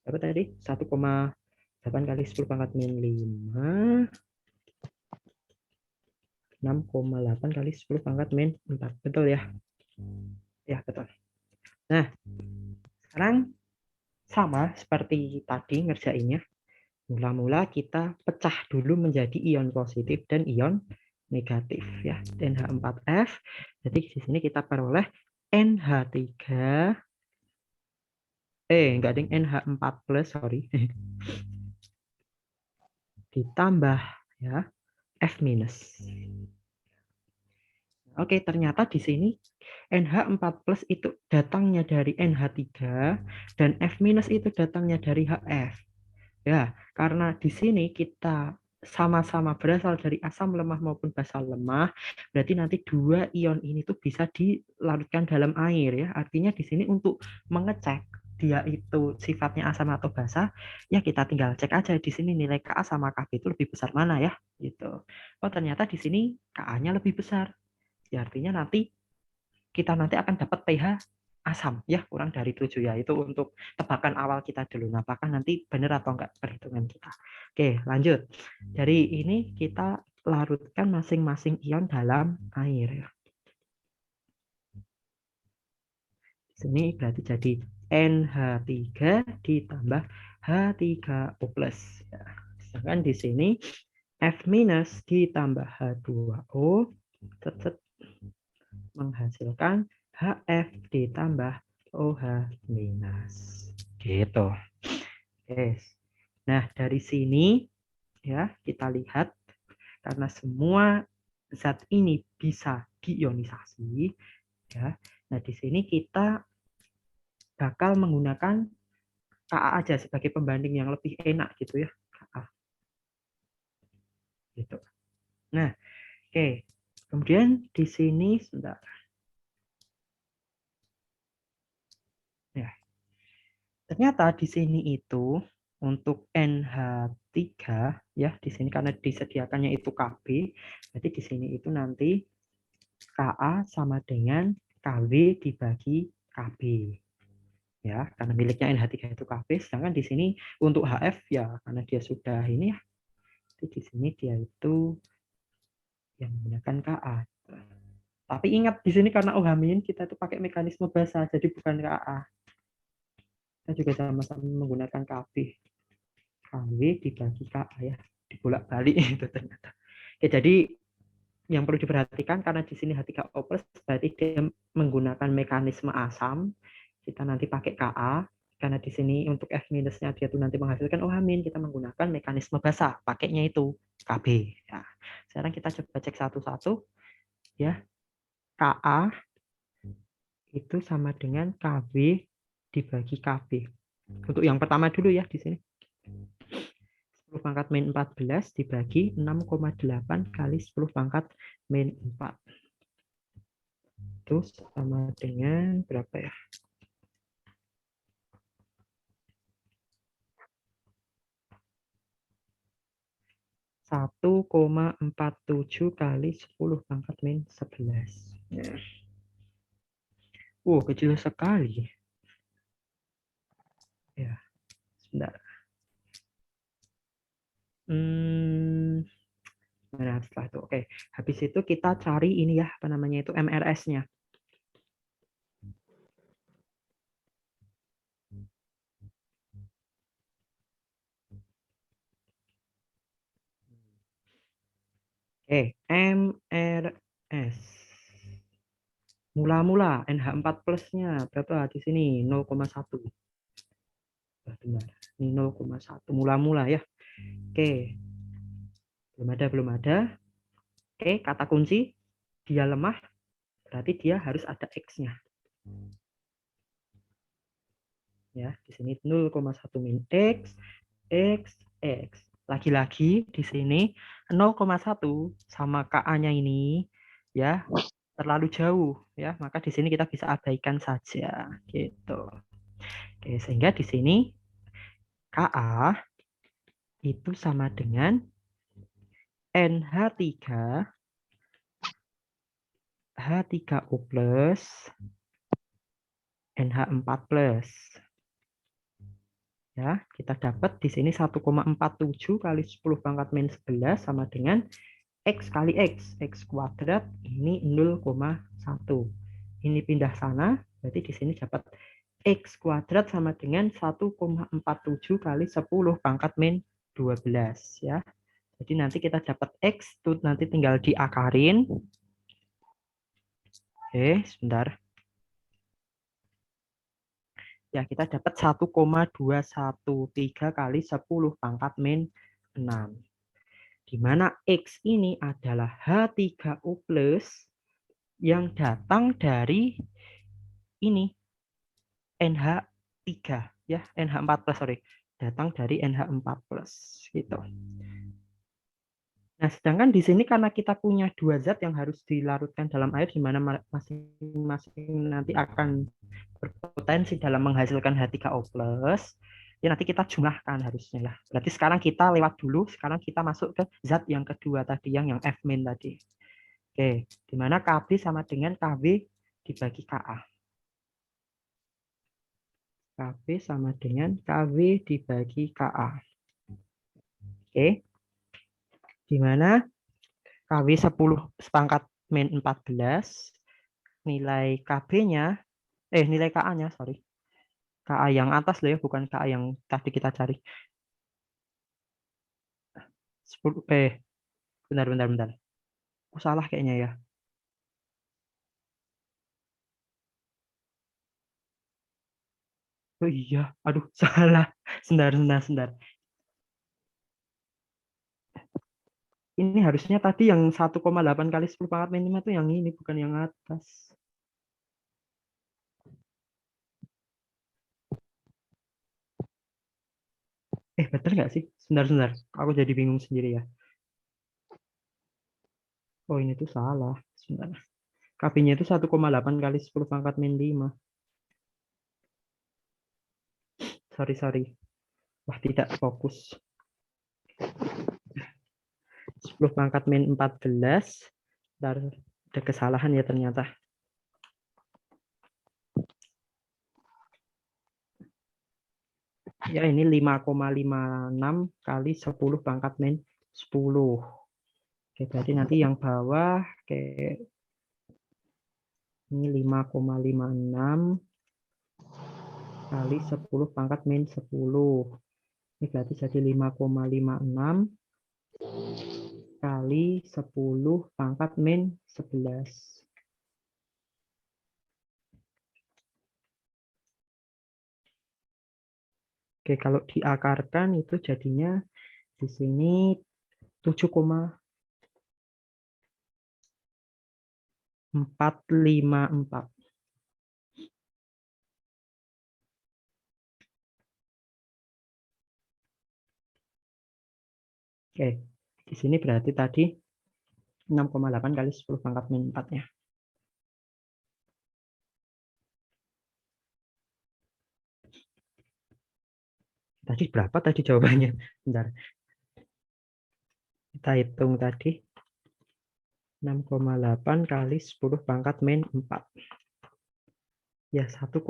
Apa tadi? 1,8 kali 10 pangkat min 5. 6,8 kali 10 pangkat min 4. Betul ya? Ya, betul. Nah, sekarang sama seperti tadi ngerjainnya. Mula-mula kita pecah dulu menjadi ion positif dan ion negatif ya. NH4F. Jadi di sini kita peroleh NH3 enggak ding, NH4 plus, sorry. Ditambah ya F minus. Oke, ternyata di sini NH4 plus itu datangnya dari NH3 dan F minus itu datangnya dari HF. Ya, karena di sini kita sama-sama berasal dari asam lemah maupun basa lemah, berarti nanti 2 ion ini tuh bisa dilarutkan dalam air ya. Artinya di sini untuk mengecek dia itu sifatnya asam atau basa, ya kita tinggal cek aja di sini nilai Ka sama Kb itu lebih besar mana ya, gitu. Oh, ternyata di sini Ka-nya lebih besar. Ya, artinya kita nanti akan dapat pH asam ya kurang dari 7 ya. Itu untuk tebakan awal kita dulu. Nah, apakah nanti benar atau enggak perhitungan kita. Oke, lanjut. Dari ini kita larutkan masing-masing ion dalam air ya. Di sini berarti jadi NH3 ditambah H3O+. Ya. Sedangkan di sini F- ditambah H2O menghasilkan HF ditambah OH-. Gitu. Oke. Nah, dari sini ya kita lihat karena semua zat ini bisa diionisasi ya. Nah, di sini kita bakal menggunakan Ka aja sebagai pembanding yang lebih enak gitu ya. Ka. Gitu. Nah, oke. Kemudian di sini sebentar. Ya. Ternyata di sini itu untuk NH3 ya di sini karena disediakannya itu Kb, jadi di sini itu nanti Ka sama dengan Kw dibagi Kb. Ya, karena miliknya NH3 itu Kb, sedangkan di sini untuk HF ya karena dia sudah ini ya. Jadi di sini dia itu yang menggunakan Ka. Tapi ingat di sini karena OH- kita itu pakai mekanisme basa jadi bukan Ka. Kita juga sama-sama menggunakan Kb. Kw dibagi Ka ya, dibolak-balik itu ternyata. Oke, jadi yang perlu diperhatikan karena di sini H3O+ berarti dia menggunakan mekanisme asam. Kita nanti pakai Ka karena di sini untuk F minusnya dia tuh nanti menghasilkan OH-, kita menggunakan mekanisme basa, pakainya itu Kb. Ya. Sekarang kita coba cek satu-satu ya. Ka itu sama dengan Kw dibagi Kb. Untuk yang pertama dulu ya di sini. 10 pangkat min 14 dibagi 6,8 kali 10 pangkat min 4. Itu sama dengan berapa ya? 1,47 kali 10 pangkat min 11. Ya. Kecil sekali. Ya, sebentar. Nah, setelah itu, oke. Habis itu kita cari ini ya, apa namanya itu MRS-nya. Oke, MRS. Mula-mula NH4 plusnya berapa di sini? 0,1. Benar. Ini 0,1 mula-mula ya. Oke. Belum ada. Oke, kata kunci dia lemah berarti dia harus ada X-nya. Ya, di sini 0,1 min X, X, X. Lagi-lagi di sini 0,1 sama KA-nya ini ya terlalu jauh ya, maka di sini kita bisa abaikan saja gitu. Oke, sehingga di sini KA itu sama dengan NH3 H3O plus NH4 plus. Ya, kita dapat di sini 1,47 kali 10 pangkat min 11 sama dengan X kali X kuadrat ini 0,1. Ini pindah sana, berarti di sini dapat X kuadrat sama dengan 1,47 kali 10 pangkat min 12 ya. Jadi nanti kita dapat X itu nanti tinggal diakarin. Oke, sebentar. Ya, kita dapat 1,213 kali 10 pangkat min 6. Di mana X ini adalah H3O plus yang datang dari ini NH3 ya, NH4 plus sorry, datang dari NH4 plus gitu. Nah, sedangkan di sini karena kita punya dua zat yang harus dilarutkan dalam air di mana masing-masing nanti akan berpotensi dalam menghasilkan H3O+, ya nanti kita jumlahkan harusnya lah. Berarti sekarang kita lewat dulu, sekarang kita masuk ke zat yang kedua tadi, yang F- tadi. Oke, di mana KB sama dengan KB dibagi KA. KB sama dengan KB dibagi KA. Oke, di mana KB 10 sepangkat min 14, nilai KB-nya, nilai KA-nya, sorry. KA yang atas loh ya, bukan KA yang tadi kita cari. 10, bentar. Aku salah kayaknya ya. Oh iya, aduh salah. Sebentar. Ini harusnya tadi yang 1,8 kali 10 pangkat min 5 itu yang ini, bukan yang atas. Betul nggak sih? Sebentar. Aku jadi bingung sendiri ya. Oh, ini tuh salah. Sebentar. KB-nya itu 1,8 kali 10 pangkat min 5. Sorry. Wah, tidak fokus. 10 pangkat min 14. Bentar, ada kesalahan ya ternyata. Ya, ini 5,56 kali 10 pangkat min 10. Oke, berarti nanti yang bawah kayak ini 5,56 kali 10 pangkat min 10. Ini berarti jadi 5,56 kali 10 pangkat min 11. Oke, kalau diakarkan itu jadinya di sini 7,454. Oke, di sini berarti tadi 6,8 kali 10 pangkat min 4-nya. Tadi berapa tadi jawabannya? Bentar. Kita hitung tadi. 6,8 kali 10 pangkat min 4. Ya, 1,47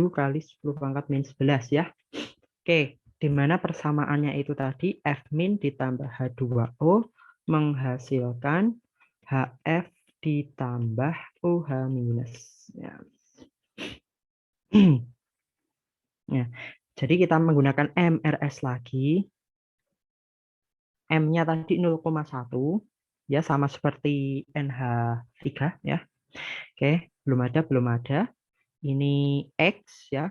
kali 10 pangkat min 11 ya. Oke, di mana persamaannya itu tadi F min ditambah H2O menghasilkan HF ditambah OH minus. Ya. Ya. Jadi kita menggunakan MRS lagi. M-nya tadi 0,1 ya, sama seperti NH3 ya. Oke, belum ada. Ini X ya.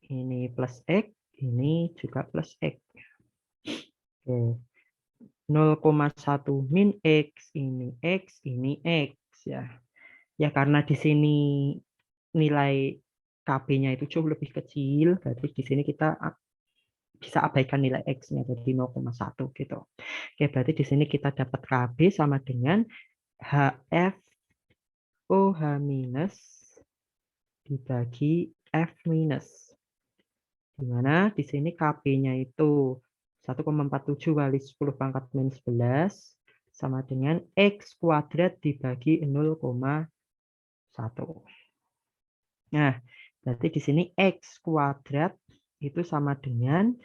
Ini plus X, ini juga plus X. Oke. 0,1 min X, ini X, ini X ya. Ya karena di sini nilai KB-nya itu jauh lebih kecil, berarti di sini kita bisa abaikan nilai X-nya jadi 0,1 gitu. Oke, berarti di sini kita dapat KB sama dengan HF OH minus dibagi F minus. Di mana di sini KB-nya itu 1,47 kali 10 pangkat min 11 sama dengan X kuadrat dibagi 0,1. Nah, berarti di sini X kuadrat itu sama dengan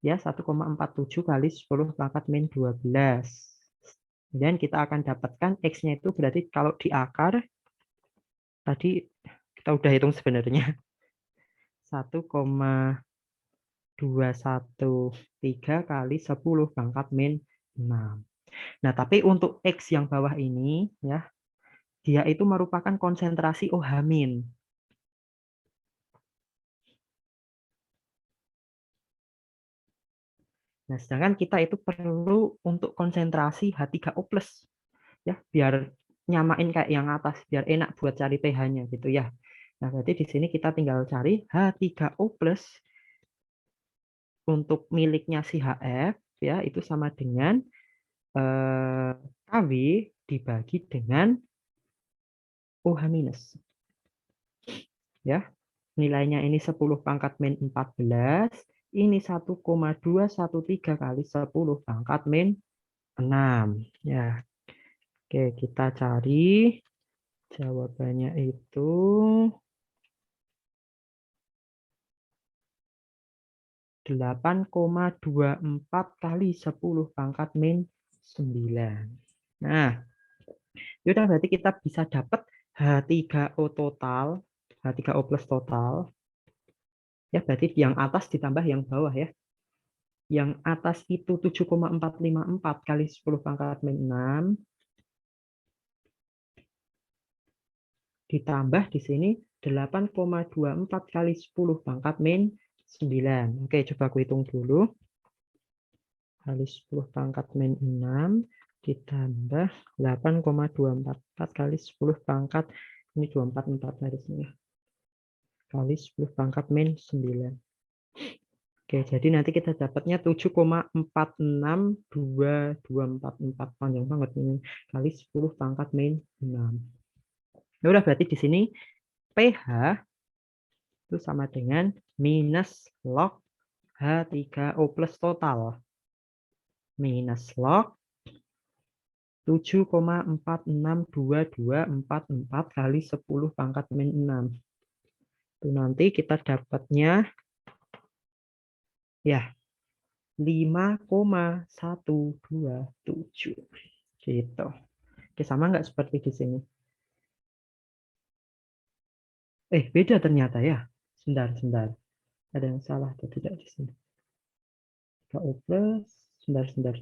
ya 1,47 kali 10 pangkat min 12. Kemudian kita akan dapatkan X-nya itu berarti kalau di akar, tadi kita udah hitung sebenarnya. 1,213 kali 10 pangkat min 6. Nah, tapi untuk X yang bawah ini, ya, dia itu merupakan konsentrasi OH min. Nah, sedangkan kita itu perlu untuk konsentrasi H3O+. Ya, biar nyamain kayak yang atas, biar enak buat cari pH-nya gitu ya. Nah, berarti di sini kita tinggal cari H3O+ untuk miliknya si HF ya, itu sama dengan KW dibagi dengan OH minus. Ya, nilainya ini 10 pangkat min 14, ini 1,213 kali 10 pangkat min 6. Ya, oke, kita cari jawabannya itu 8,24 kali 10 pangkat min 9. Nah, yaudah berarti kita bisa dapat H3O total, H3O plus total. Ya, berarti yang atas ditambah yang bawah ya. Yang atas itu 7,454 kali 10 pangkat min 6. Ditambah di sini 8,24 kali 10 pangkat min 9. Oke, coba aku hitung dulu. Kali 10 pangkat min 6 ditambah 8,244 kali 10 pangkat, ini 244 harusnya, kali 10 pangkat min 9. Oke, jadi nanti kita dapatnya 7,46224, panjang banget ini, kali 10 pangkat min 6. Ya udah, berarti di sini pH itu sama dengan minus log H3O plus total. Minus log 7,462244 kali 10 pangkat min 6. Itu nanti kita dapatnya ya 5,127 gitu. Oke, sama nggak seperti di sini? Beda ternyata ya. Sebentar. Ada yang salah atau tidak di sini? KO plus, sebentar.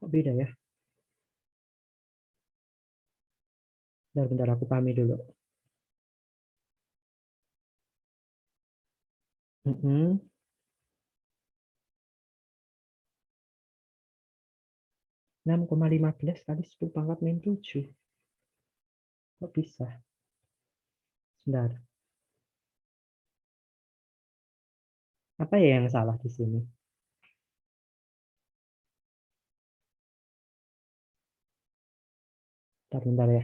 Kok beda ya? Bentar, aku pahami dulu. 6,15 kali 10 pangkat min 7. Kok bisa? Sebentar. Apa ya yang salah di sini? Bentar ya.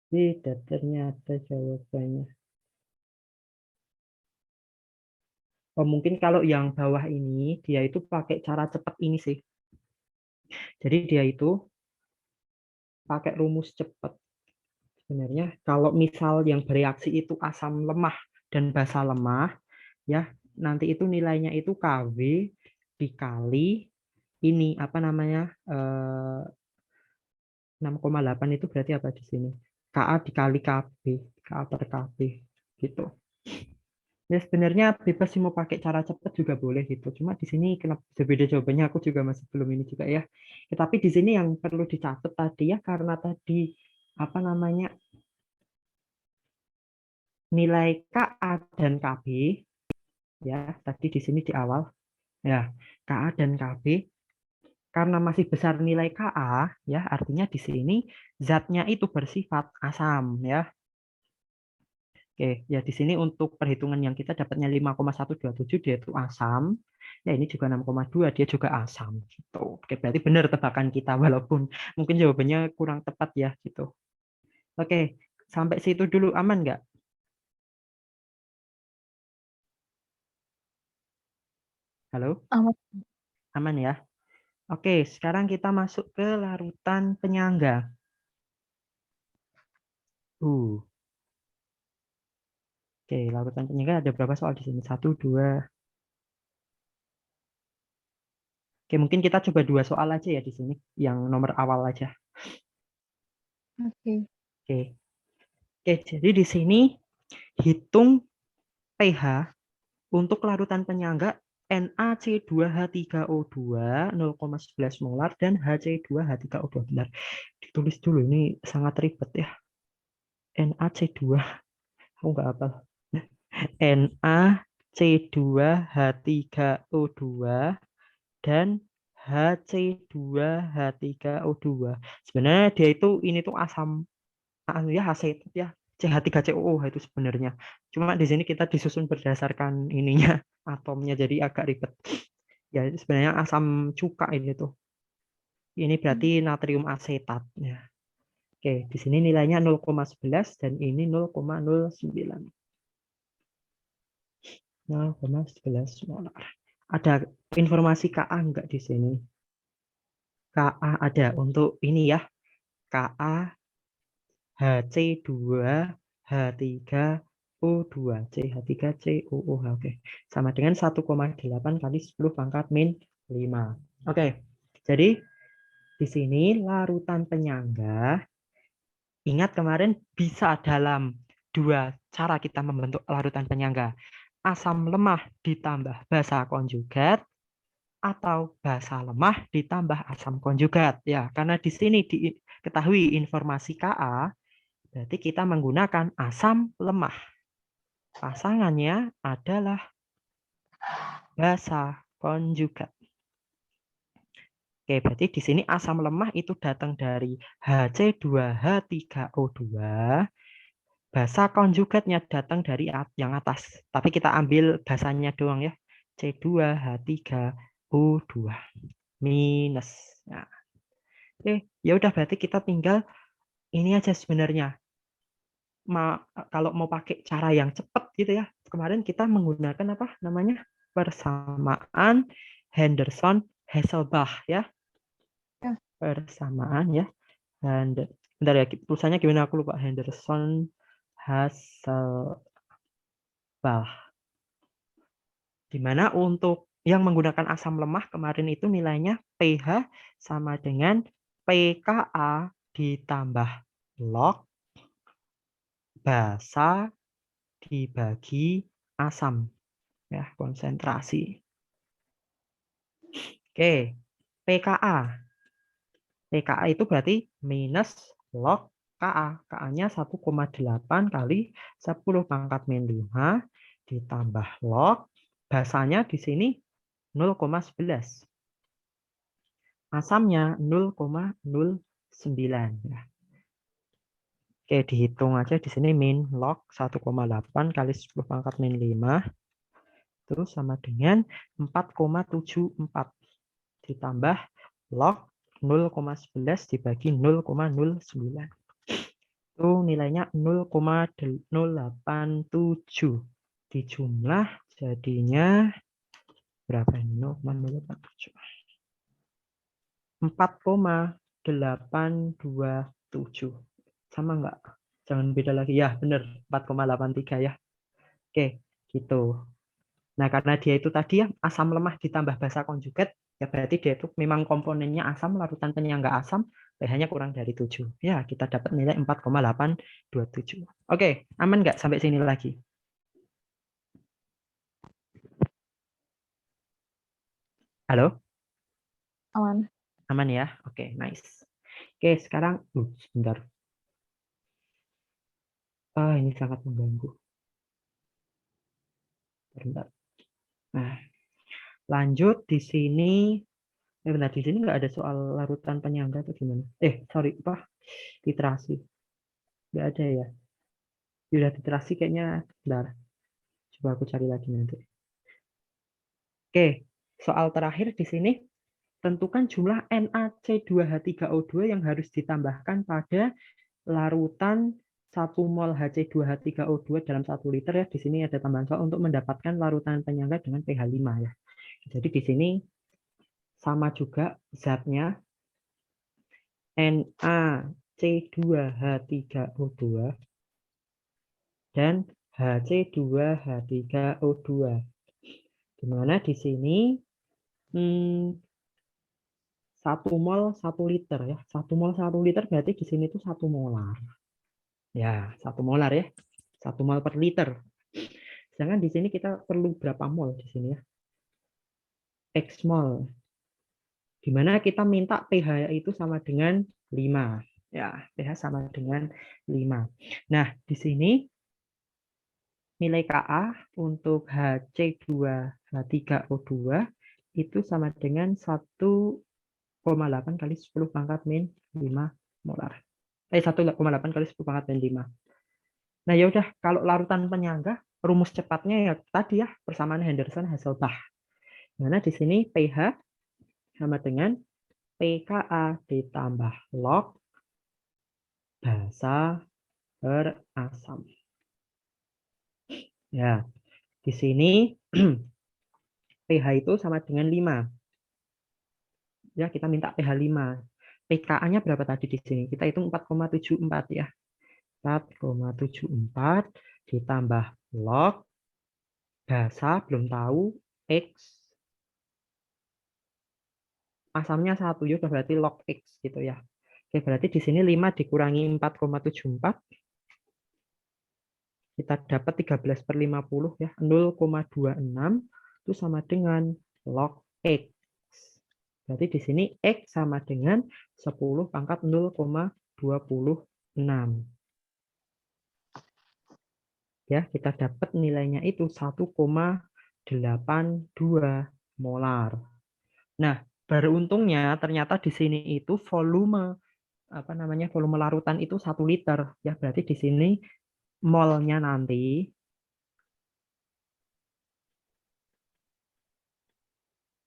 Beda ternyata jawabannya. Oh, mungkin kalau yang bawah ini dia itu pakai cara cepat ini sih. Jadi dia itu pakai rumus cepat. Sebenarnya kalau misal yang bereaksi itu asam lemah dan basa lemah, ya nanti itu nilainya itu KW dikali ini apa namanya 6,8 itu berarti apa di sini? KA dikali KB, KA per KB gitu. Ya sebenarnya bebas sih mau pakai cara cepat juga boleh gitu. Cuma di sini kenapa bisa beda jawabannya aku juga masih belum ini juga ya. Tapi di sini yang perlu dicatat tadi ya karena tadi apa namanya nilai KA dan KB ya tadi di sini di awal ya KA dan KB karena masih besar nilai KA ya artinya di sini zatnya itu bersifat asam ya. Oke, ya di sini untuk perhitungan yang kita dapatnya 5,127 dia itu asam. Ya ini juga 6,2 dia juga asam gitu. Oke, berarti benar tebakan kita walaupun mungkin jawabannya kurang tepat ya gitu. Oke, sampai situ dulu aman nggak? Halo? Aman. Aman ya? Oke, sekarang kita masuk ke larutan penyangga. Uh. Oke, larutan penyangga ada berapa soal di sini? 1, 2. Oke, mungkin kita coba 2 soal aja ya di sini. Yang nomor awal aja. Oke. Oke. Oke, jadi di sini hitung pH untuk larutan penyangga NaC2H3O2 0,11 molar dan Hc2H3O2. Bentar, ditulis dulu ini sangat ribet ya. NaC2, aku nggak hafal. NaC2H3O2 dan Hc2H3O2. Sebenarnya dia itu ini tuh asam ya asetat ya CH3COO itu sebenarnya. Cuma di sini kita disusun berdasarkan ininya atomnya jadi agak ribet. Ya itu sebenarnya asam cuka ini tuh. Ini berarti natrium asetat ya. Oke, di sini nilainya 0,11 dan ini 0,09. 0,11 molar. Ada informasi Ka enggak di sini? Ka ada untuk ini ya. Ka HC2H3O2 CH3COOH. Oke. Sama dengan 1,8 kali 10 pangkat min 5. Oke. Jadi di sini larutan penyangga ingat kemarin bisa dalam 2 cara kita membentuk larutan penyangga. Asam lemah ditambah basa konjugat atau basa lemah ditambah asam konjugat ya. Karena di sini diketahui informasi Ka berarti kita menggunakan asam lemah. Pasangannya adalah basa konjugat. Oke, berarti di sini asam lemah itu datang dari Hc2H3O2. Basa konjugatnya datang dari yang atas. Tapi kita ambil basanya doang ya. C2H3O2 minus. Nah, oke, ya udah berarti kita tinggal ini aja sebenarnya. Kalau mau pakai cara yang cepat gitu ya. Kemarin kita menggunakan apa namanya? Persamaan Henderson-Hasselbalch ya. Ya. Persamaan ya. Dan bentar ya, tulisannya gimana aku lupa. Henderson-Hasselbalch. Dimana untuk yang menggunakan asam lemah kemarin itu nilainya pH sama dengan pKa ditambah log basa dibagi asam ya konsentrasi. Oke, pKa. pKa itu berarti minus log Ka. Ka-nya 1,8 kali 10 pangkat min 5 ditambah log basanya di sini 0,11. Asamnya 0,09 ya. Oke, dihitung aja di sini min log 1,8 kali 10 pangkat min 5 terus sama dengan 4,74 ditambah log 0,11 dibagi 0,09. Itu nilainya 0,087. Dijumlah jadinya berapa ini? 0,087. 4,827. Sama enggak? Jangan beda lagi. Ya, benar. 4,83 ya. Oke, gitu. Nah, karena dia itu tadi ya asam lemah ditambah basa konjugat, ya berarti dia itu memang komponennya asam, larutan penyangga asam, pH-nya kurang dari 7. Ya, kita dapat nilai 4,827. Oke, aman nggak sampai sini lagi? Halo? Aman. Aman ya? Oke, nice. Oke, sekarang sebentar. Ini sangat mengganggu. Bentar. Nah, lanjut di sini. Bentar, di sini nggak ada soal larutan penyangga atau gimana? Sorry, apa? Literasi. Nggak ada ya? Bila literasi kayaknya, bentar. Coba aku cari lagi nanti. Oke, soal terakhir di sini. Tentukan jumlah NaC2H3O2 yang harus ditambahkan pada larutan 1 mol Hc2H3O2 dalam 1 liter ya. Di sini ada tambahan soal untuk mendapatkan larutan penyangga dengan pH 5 ya. Jadi di sini sama juga zatnya NaC2H3O2 dan Hc2H3O2. Dimana di sini 1 mol 1 liter ya. 1 mol 1 liter berarti di sini tuh 1 molar. Ya, 1 molar ya. 1 mol per liter. Sedangkan di sini kita perlu berapa mol di sini ya? X mol. Di mana kita minta pH itu sama dengan 5. Ya, pH sama dengan 5. Nah, di sini nilai Ka untuk Hc2H3O2 itu sama dengan 1,8 kali 10 pangkat min 5 molar. 1,8 kali 10 pangkat min 5. Nah, ya udah, kalau larutan penyangga, rumus cepatnya ya tadi ya, persamaan Henderson-Hasselbalch. Mana di sini pH sama dengan pKa ditambah log basa per asam. Ya, di sini pH itu sama dengan 5. Ya, kita minta pH 5. pKa-nya berapa tadi di sini? Kita hitung 4,74 ya. 4,74 ditambah log basa belum tahu X asamnya 1 ya berarti log X gitu ya. Oke, berarti di sini 5 dikurangi 4,74 kita dapat 13/50 ya, 0,26 itu sama dengan log X. Berarti di sini X sama dengan 10 pangkat 0,26. Ya, kita dapat nilainya itu 1,82 molar. Nah, beruntungnya ternyata di sini itu volume volume larutan itu 1 liter ya, berarti di sini molnya nanti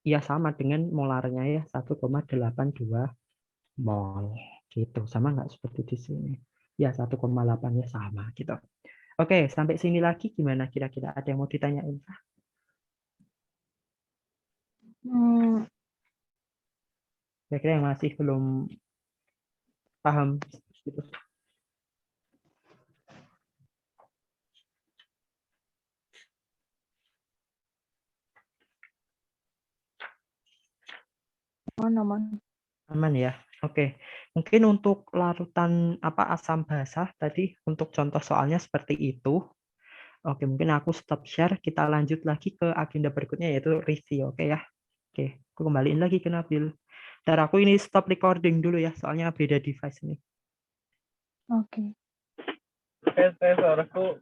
ya sama dengan molarnya ya 1,82 mol gitu. Sama nggak seperti di sini? Ya 1,8 ya sama gitu. Oke, sampai sini lagi gimana kira-kira? Ada yang mau ditanyain? Kira-kira yang masih belum paham gitu. Aman. Aman ya. Oke. Mungkin untuk larutan asam basah tadi untuk contoh soalnya seperti itu. Oke, mungkin aku stop share. Kita lanjut lagi ke agenda berikutnya yaitu review. Oke ya. Oke, aku kembaliin lagi ke Nabil. Ntar aku ini stop recording dulu ya, soalnya beda device ini. Oke. Suaraku